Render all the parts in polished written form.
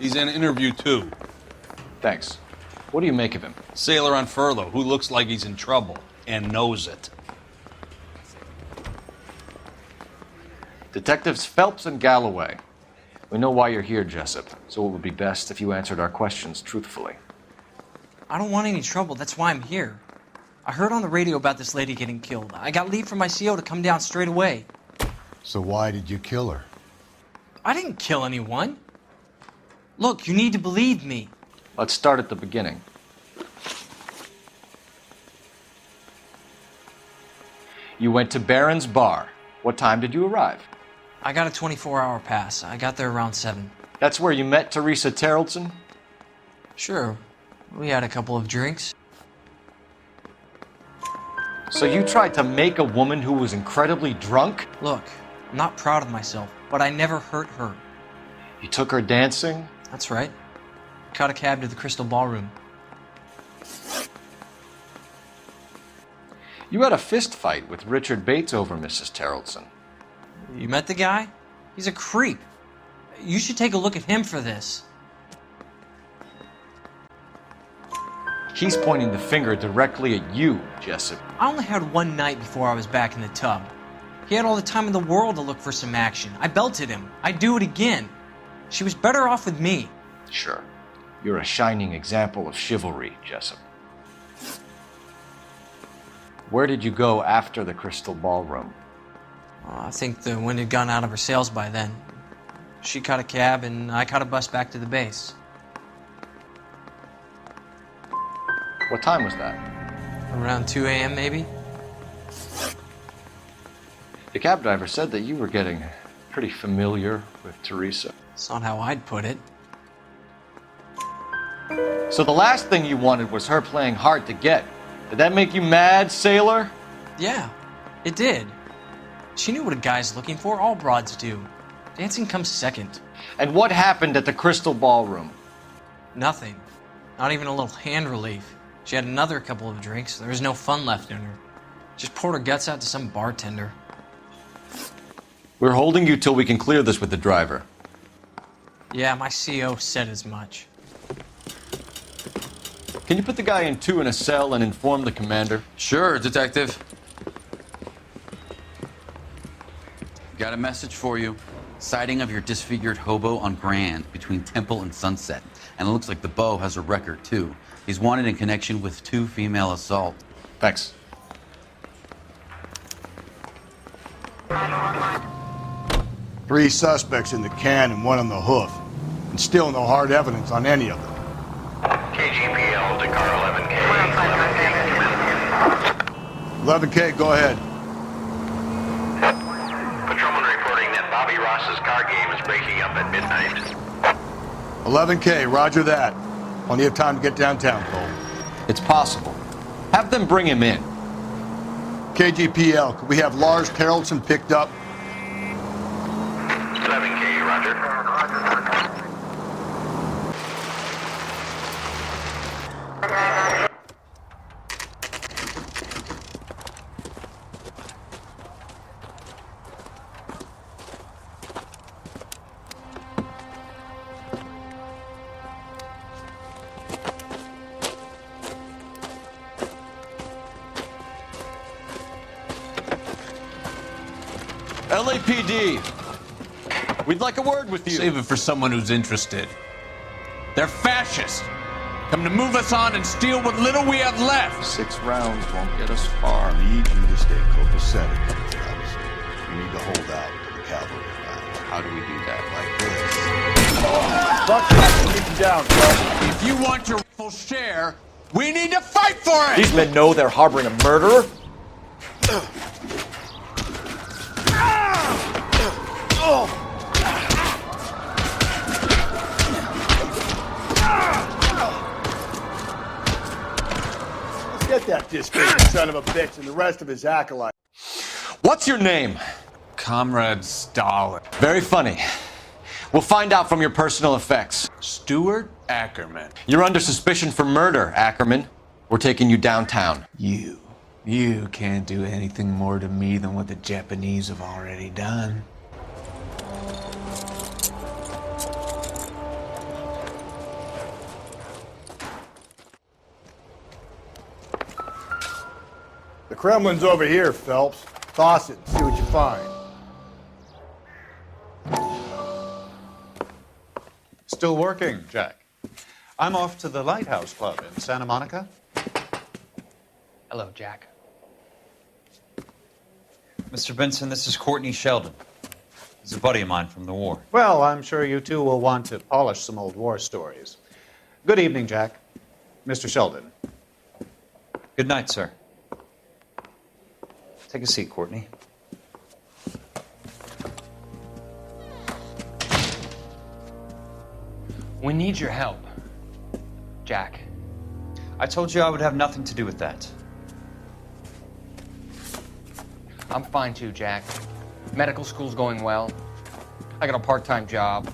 He's in interview 2. Thanks. What do you make of him? Sailor on furlough who looks like he's in trouble and knows it. Detectives Phelps and Galloway. We know why you're here, Jessup, so it would be best if you answered our questions truthfully. I don't want any trouble, that's why I'm here. I heard on the radio about this lady getting killed. I got leave from my CO to come down straight away. So why did you kill her? I didn't kill anyone. Look, you need to believe me. Let's start at the beginning. You went to Barron's Bar. What time did you arrive? I got a 24-hour pass. I got there around 7. That's where you met Teresa Terrellson? Sure. We had a couple of drinks. So you tried to make a woman who was incredibly drunk? Look, I'm not proud of myself, but I never hurt her. You took her dancing? That's right. Caught a cab to the Crystal Ballroom. You had a fist fight with Richard Bates over Mrs. Terrellson. You met the guy? He's a creep. You should take a look at him for this. He's pointing the finger directly at you, Jessup. I only had one night before I was back in the tub. He had all the time in the world to look for some action. I belted him. I'd do it again. She was better off with me. Sure. You're a shining example of chivalry, Jessup. Where did you go after the Crystal Ballroom? I think the wind had gone out of her sails by then. She caught a cab and I caught a bus back to the base. What time was that? Around 2 a.m. maybe? The cab driver said that you were getting pretty familiar with Teresa. That's not how I'd put it. So the last thing you wanted was her playing hard to get. Did that make you mad, sailor? Yeah, it did. She knew what a guy's looking for. All broads do. Dancing comes second. And what happened at the Crystal Ballroom? Nothing. Not even a little hand relief. She had another couple of drinks. There was no fun left in her. Just poured her guts out to some bartender. We're holding you till we can clear this with the driver. Yeah, my CO said as much. Can you put the guy in 2 in a cell and inform the commander? Sure, Detective. Got a message for you. Sighting of your disfigured hobo on Grand between Temple and Sunset. And it looks like the beau has a record, too. He's wanted in connection with 2 female assaults. Thanks. Three suspects in the can and 1 on the hoof. And still no hard evidence on any of them. KGPL to car 11K. 11K, go ahead. Patrolman reporting that Bobby Ross's car game is breaking up at midnight. 11K, roger that. Plenty of time to get downtown, Cole. It's possible. Have them bring him in. KGPL, could we have Lars Terrellson picked up? 11K, roger. LAPD, we'd like a word with you. Save it for someone who's interested. They're fascists. Come to move us on and steal what little we have left. 6 rounds won't get us far. I need you to stay copacetic, fellas. You need to hold out until the cavalry arrive. How do we do that? Like this. Keep down, bro. If you want your full share, we need to fight for it! These men know they're harboring a murderer? Let's get that disfigured son of a bitch and the rest of his acolytes. What's your name? Comrade Stalin. Very funny. We'll find out from your personal effects. Stuart Ackerman. You're under suspicion for murder, Ackerman. We're taking you downtown. You can't do anything more to me than what the Japanese have already done. Kremlin's over here, Phelps. Toss it and see what you find. Still working, Jack. I'm off to the Lighthouse Club in Santa Monica. Hello, Jack. Mr. Benson, this is Courtney Sheldon. He's a buddy of mine from the war. Well, I'm sure you two will want to polish some old war stories. Good evening, Jack. Mr. Sheldon. Good night, sir. Take a seat, Courtney. We need your help, Jack. I told you I would have nothing to do with that. I'm fine too, Jack. Medical school's going well. I got a part-time job.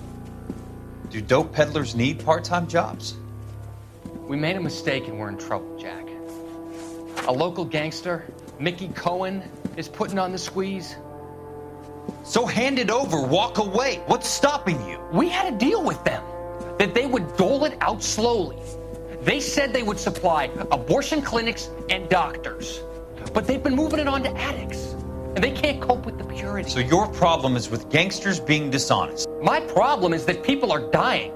Do dope peddlers need part-time jobs? We made a mistake and we're in trouble, Jack. A local gangster, Mickey Cohen, is putting on the squeeze. So hand it over, walk away. What's stopping you? We had a deal with them that they would dole it out slowly. They said they would supply abortion clinics and doctors, but they've been moving it on to addicts, and they can't cope with the purity. So your problem is with gangsters being dishonest. My problem is that people are dying,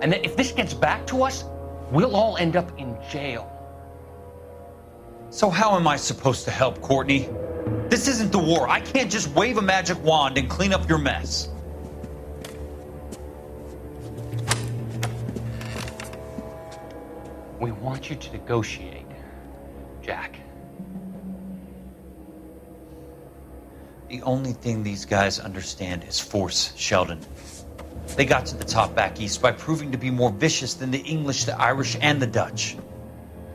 and that if this gets back to us, we'll all end up in jail. So how am I supposed to help, Courtney? This isn't the war. I can't just wave a magic wand and clean up your mess. We want you to negotiate, Jack. The only thing these guys understand is force, Sheldon. They got to the top back east by proving to be more vicious than the English, the Irish, and the Dutch.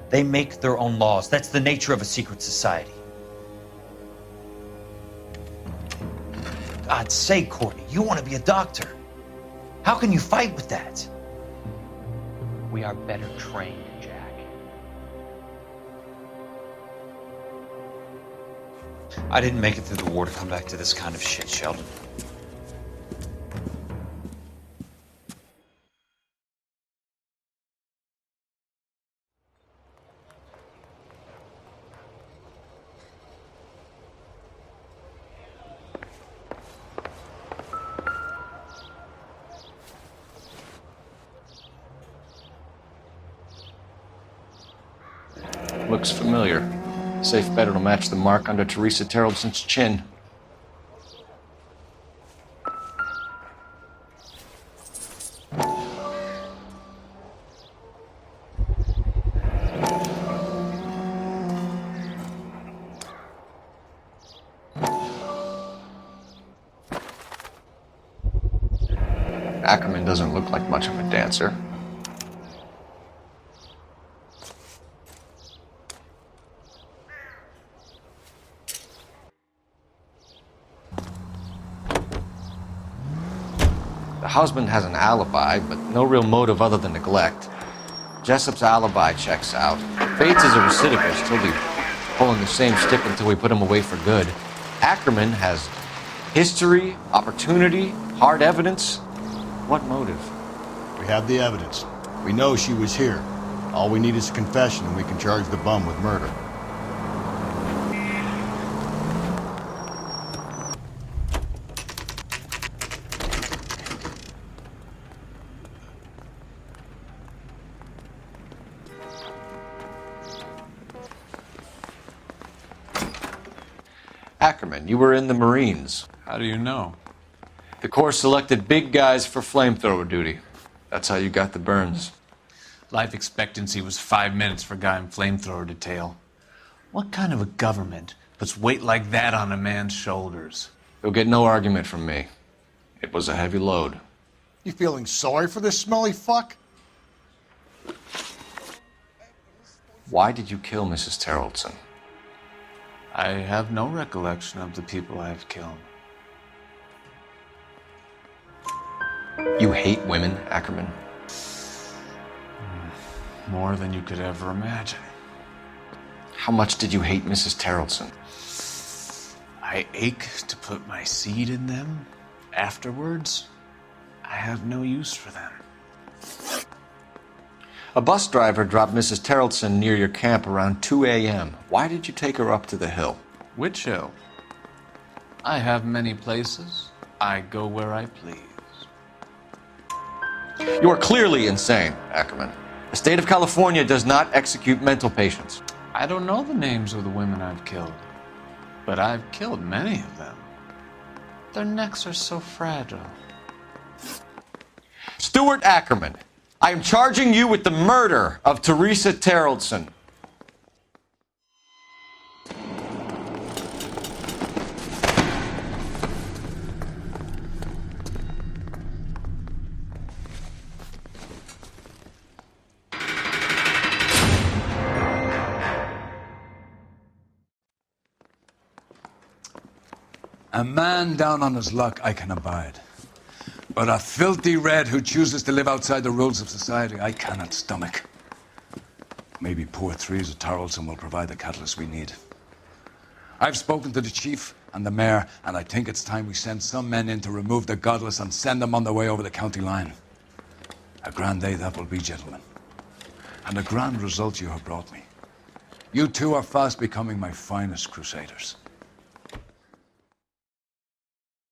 They make their own laws. That's the nature of a secret society. God's sake, Courtney, you want to be a doctor. How can you fight with that? We are better trained, Jack. I didn't make it through the war to come back to this kind of shit, Sheldon. Looks familiar. Safe bet it'll match the mark under Teresa Terreldson's chin. Ackerman doesn't look like much of a dancer. The husband has an alibi, but no real motive other than neglect. Jessup's alibi checks out. Bates is a recidivist. He'll be pulling the same stick until we put him away for good. Ackerman has history, opportunity, hard evidence. What motive? We have the evidence. We know she was here. All we need is a confession, and we can charge the bum with murder. Ackerman, you were in the Marines. How do you know? The Corps selected big guys for flamethrower duty. That's how you got the burns. Life expectancy was 5 minutes for a guy in flamethrower detail. What kind of a government puts weight like that on a man's shoulders? You'll get no argument from me. It was a heavy load. You feeling sorry for this smelly fuck? Why did you kill Mrs. Terreldson? I have no recollection of the people I have killed. You hate women, Ackerman? More than you could ever imagine. How much did you hate Mrs. Terreldson? I ache to put my seed in them. Afterwards, I have no use for them. A bus driver dropped Mrs. Terrelson near your camp around 2 a.m. Why did you take her up to the hill? Which hill? I have many places. I go where I please. You are clearly insane, Ackerman. The state of California does not execute mental patients. I don't know the names of the women I've killed, but I've killed many of them. Their necks are so fragile. Stuart Ackerman, I am charging you with the murder of Teresa Terrelson. A man down on his luck I can abide. But a filthy red who chooses to live outside the rules of society, I cannot stomach. Maybe poor Teresa Terrelson will provide the catalyst we need. I've spoken to the chief and the mayor, and I think it's time we send some men in to remove the godless and send them on their way over the county line. A grand day that will be, gentlemen. And a grand result you have brought me. You two are fast becoming my finest crusaders.